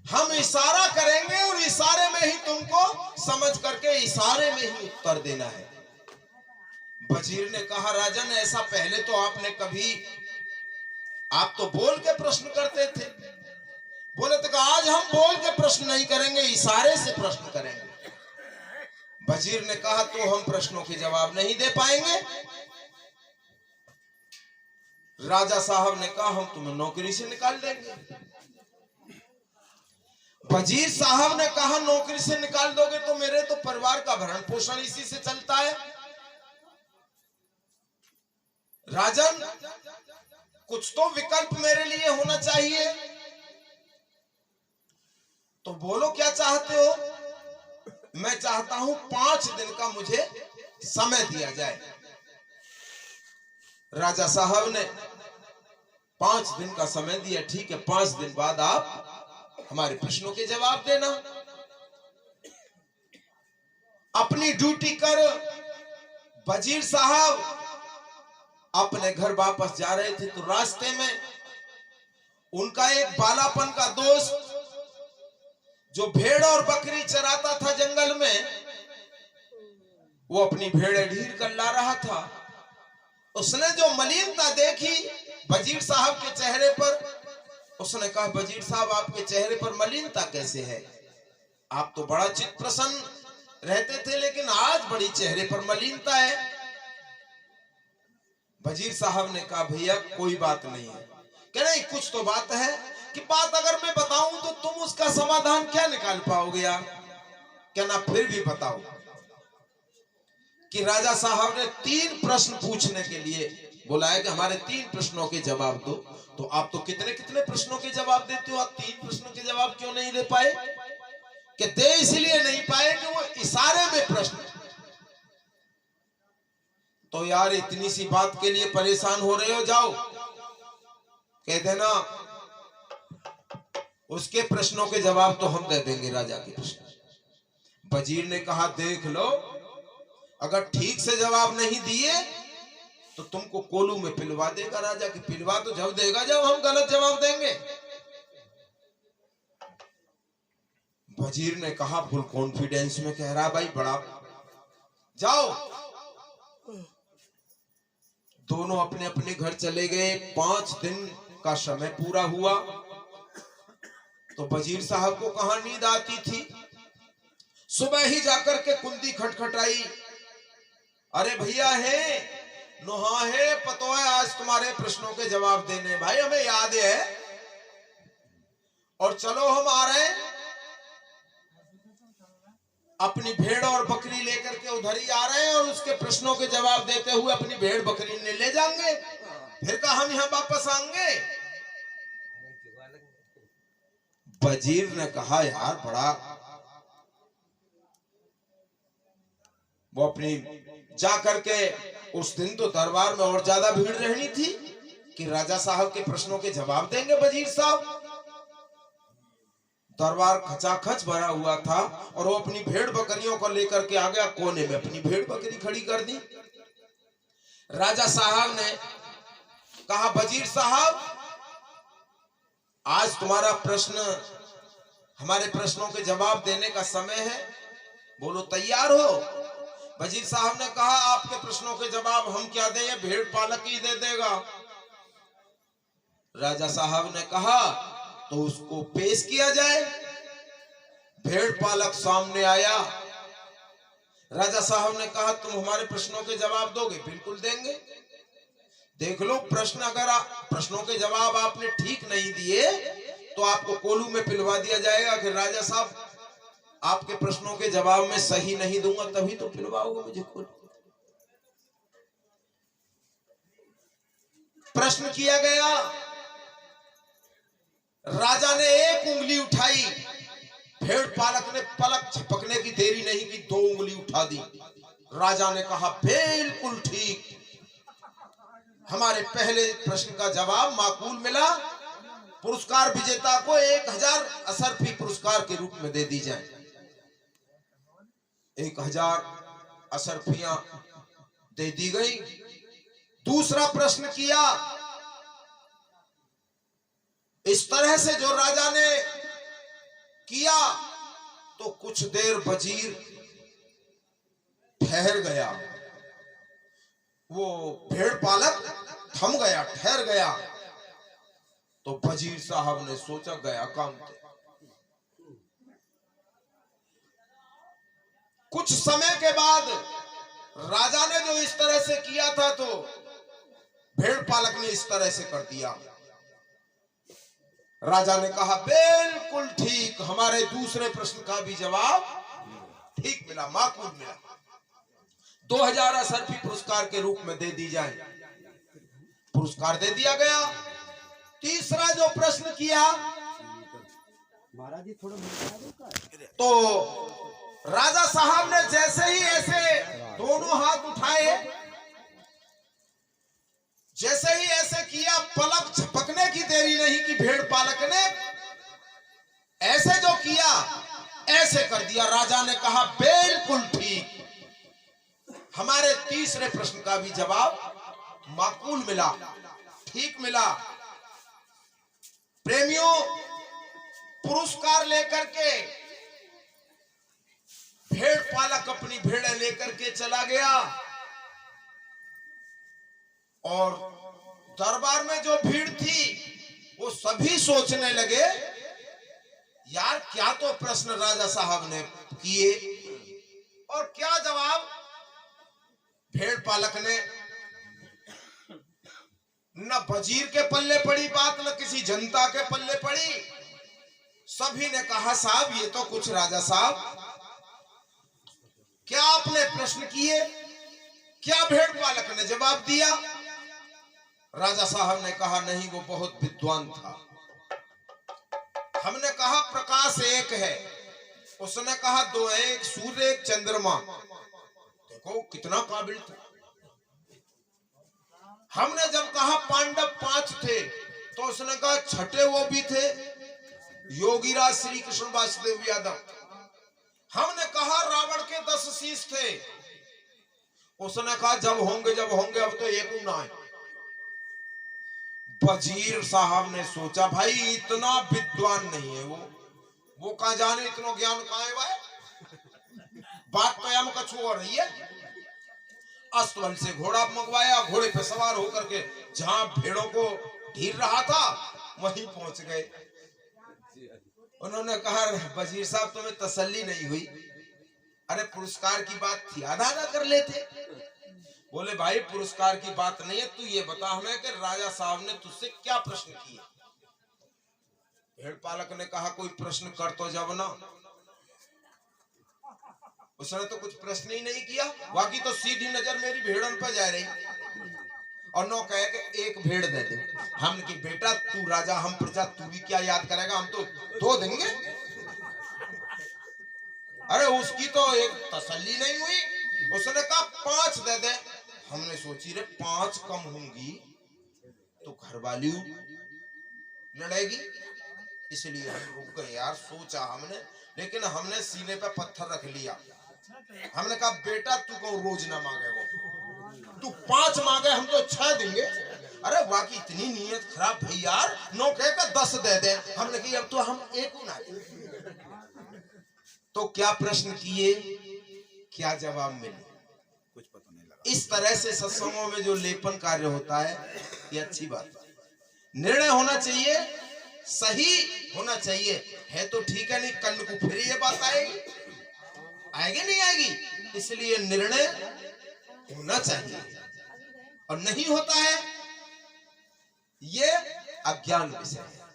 हम इशारा करेंगे और इशारे में ही तुमको समझ करके इशारे में ही उत्तर देना है। वजीर ने कहा राजन ऐसा पहले तो आपने कभी, आप तो बोल के प्रश्न करते थे। बोले तो आज हम बोल के प्रश्न नहीं करेंगे, इशारे से प्रश्न करेंगे। वजीर ने कहा तो हम प्रश्नों के जवाब नहीं दे पाएंगे। राजा साहब ने कहा हम तुम्हें नौकरी से निकाल देंगे। वजीर साहब ने कहा नौकरी से निकाल दोगे तो मेरे तो परिवार का भरण पोषण इसी से चलता है। राजन कुछ तो विकल्प मेरे लिए होना चाहिए, तो बोलो क्या चाहते हो। मैं चाहता हूं 5 दिन का मुझे समय दिया जाए। राजा साहब ने 5 दिन का समय दिया। ठीक है, 5 दिन बाद आप हमारे प्रश्नों के जवाब देना। अपनी ड्यूटी कर वजीर साहब अपने घर वापस जा रहे थे तो रास्ते में उनका एक बालापन का दोस्त जो भेड़ और बकरी चराता था जंगल में, वो अपनी भेड़ें ढीर कर ला रहा था। उसने जो मलिनता देखी वजीर साहब के चेहरे पर, उसने कहा वजीर साहब आपके चेहरे पर मलिनता कैसे है? आप तो बड़ा चित्त प्रसन्न रहते थे लेकिन आज बड़ी चेहरे पर मलिनता है। वजीर साहब ने कहा भैया कोई बात नहीं है। कह नहीं कुछ तो बात है कि बात अगर मैं बताऊं तो तुम उसका समाधान क्या निकाल पाओगे यार। कहना फिर भी बताओ। कि राजा साहब ने 3 प्रश्न पूछने के लिए बुलाया कि हमारे 3 प्रश्नों के जवाब दो। तो आप तो कितने कितने प्रश्नों के जवाब देते हो, आप 3 प्रश्नों के जवाब क्यों नहीं दे पाए? कि दे इसलिए नहीं पाए कि वो इशारे में प्रश्न। तो यार इतनी सी बात के लिए परेशान हो रहे हो, जाओ कह देना उसके प्रश्नों के जवाब तो हम दे देंगे राजा के प्रश्न। वजीर ने कहा देख लो, अगर ठीक से जवाब नहीं दिए तो तुमको कोलू में पिलवा देगा राजा। की पिलवा तो जब देगा जब हम गलत जवाब देंगे। वजीर ने कहा फुल कॉन्फिडेंस में कह रहा भाई बड़ा, जाओ। दोनों अपने अपने घर चले गए। 5 दिन का समय पूरा हुआ तो वजीर साहब को कहां नींद आती थी। सुबह ही जाकर के कुंडी खटखटाई। अरे भैया है नुहा है पतो है आज तुम्हारे प्रश्नों के जवाब देने, भाई हमें याद है और चलो हम आ रहे हैं। अपनी भेड़ और बकरी लेकर के उधर ही आ रहे हैं और उसके प्रश्नों के जवाब देते हुए अपनी भेड़ बकरी ने ले जाएंगे। फिर कहा हम यहां वापस आएंगे। वजीर ने कहा यार बड़ा, वो अपनी जाकर के उस दिन तो दरबार में और ज्यादा भीड़ रहनी थी कि राजा साहब के प्रश्नों के जवाब देंगे वजीर साहब। दरबार खचाखच भरा हुआ था और वो अपनी भेड़ बकरियों को लेकर के आ गया। कोने में अपनी भेड़ बकरी खड़ी कर दी। राजा साहब ने कहा वजीर साहब आज तुम्हारा प्रश्न, हमारे प्रश्नों के जवाब देने का समय है, बोलो तैयार हो? वजीर साहब ने कहा आपके प्रश्नों के जवाब हम क्या दें, भेड़ पालक ही दे देगा। राजा साहब ने कहा तो उसको पेश किया जाए। भेड़ पालक सामने आया। राजा साहब ने कहा तुम हमारे प्रश्नों के जवाब दोगे? बिल्कुल देंगे। देख लो प्रश्न, अगर प्रश्नों के जवाब आपने ठीक नहीं दिए तो आपको कोलू में पिलवा दिया जाएगा कि राजा साहब आपके प्रश्नों के जवाब में सही नहीं दूंगा तभी तो पिलवाओगे मुझे कोलू। प्रश्न किया गया। राजा ने एक उंगली उठाई, भेड़ पालक ने पलक झपकने की देरी नहीं की, 2 उंगली उठा दी। राजा ने कहा बिल्कुल ठीक, हमारे पहले प्रश्न का जवाब माकूल मिला। पुरस्कार विजेता को 1000 असरफी पुरस्कार के रूप में दे दी जाए। 1000 असरफियां दे दी गई। दूसरा प्रश्न किया। इस तरह से जो राजा ने किया तो कुछ देर वजीर ठहर गया, वो भेड़ पालक थम गया, ठहर गया। तो वजीर साहब ने सोचा गया काम थे। कुछ समय के बाद राजा ने जो इस तरह से किया था तो भेड़ पालक ने इस तरह से कर दिया। राजा ने कहा बिल्कुल ठीक, हमारे दूसरे प्रश्न का भी जवाब ठीक मिला, माकूल मिला, 2000 असरफी पुरस्कार के रूप में दे दी जाए। पुरस्कार दे दिया गया। तीसरा जो प्रश्न किया महाराज जी थोड़ा तो राजा साहब ने जैसे ही ऐसे दोनों हाथ उठाए, जैसे ही ऐसे किया, पलक झपकने की देरी नहीं कि भेड़ पालक ने ऐसे जो किया ऐसे कर दिया। राजा ने कहा बिल्कुल ठीक, हमारे तीसरे प्रश्न का भी जवाब माकूल मिला, ठीक मिला। प्रेमियों, पुरस्कार लेकर के भेड़ पालक अपनी भेड़ें लेकर के चला गया और दरबार में जो भीड़ थी वो सभी सोचने लगे यार क्या तो प्रश्न राजा साहब ने किए और क्या जवाब भेड़ पालक ने। न वजीर के पल्ले पड़ी बात, न किसी जनता के पल्ले पड़ी। सभी ने कहा साहब ये तो कुछ राजा साहब क्या आपने प्रश्न किए, क्या भेड़ पालक ने जवाब दिया। राजा साहब ने कहा नहीं, वो बहुत विद्वान था। हमने कहा प्रकाश एक है, उसने कहा दो है, एक सूर्य एक चंद्रमा। देखो कितना काबिल था। हमने जब कहा पांडव 5 थे तो उसने कहा छठे वो भी थे, योगीराज श्री कृष्ण वासुदेव यादव। हमने कहा रावण के 10 शीश थे, उसने कहा जब होंगे अब तो एक ना है। वजीर साहब ने सोचा भाई इतना विद्वान नहीं है वो कहां जाने इतना ज्ञान कहां है भाई। बात तो हम कछु और रही है। अस्तबल से घोड़ा मंगवाया, घोड़े पे सवार होकर के जहां भेड़ों को ढीर रहा था वहीं पहुंच गए। उन्होंने कहा वजीर साहब तुम्हें तसल्ली नहीं हुई, अरे पुरस्कार की बात थी आधा आधा कर लेते। बोले भाई पुरस्कार की बात नहीं है, तू ये बता हमें कि राजा साहब ने तुझसे क्या प्रश्न किए। भेड़ पालक ने कहा कोई प्रश्न कर तो जब ना। उसने तो कुछ प्रश्न ही नहीं किया, बाकी तो सीधी नजर मेरी भेड़ों पर जा रही और नो कहे कि एक भेड़ दे दे। हमने की बेटा तू राजा हम प्रजा, तू भी क्या याद करेगा, हम तो 2 देंगे। अरे उसकी तो एक तसल्ली नहीं हुई, उसने कहा 5 दे दे। हमने सोची रे 5 कम होंगी तो घरवाली लड़ेगी, इसलिए हम रुक गए यार। सोचा हमने, लेकिन हमने सीने पे पत्थर रख लिया। हमने कहा बेटा तू को रोज ना मांगे, वो तू 5 मांगे हम तो 6 देंगे। अरे बाकी इतनी नीयत खराब भाई यार, 9 कह कर 10 दे दे। हमने कहा अब तो हम एक ना। तो क्या प्रश्न किए, क्या जवाब मिले, कुछ पता नहीं लगा। इस तरह से सत्संगों में जो लेपन कार्य होता है ये अच्छी बात है। निर्णय होना चाहिए, सही होना चाहिए, है तो ठीक है, नहीं कल को फिर ये बात आएगी नहीं आएगी। इसलिए निर्णय होना चाहिए और नहीं होता है ये अज्ञान विषय है।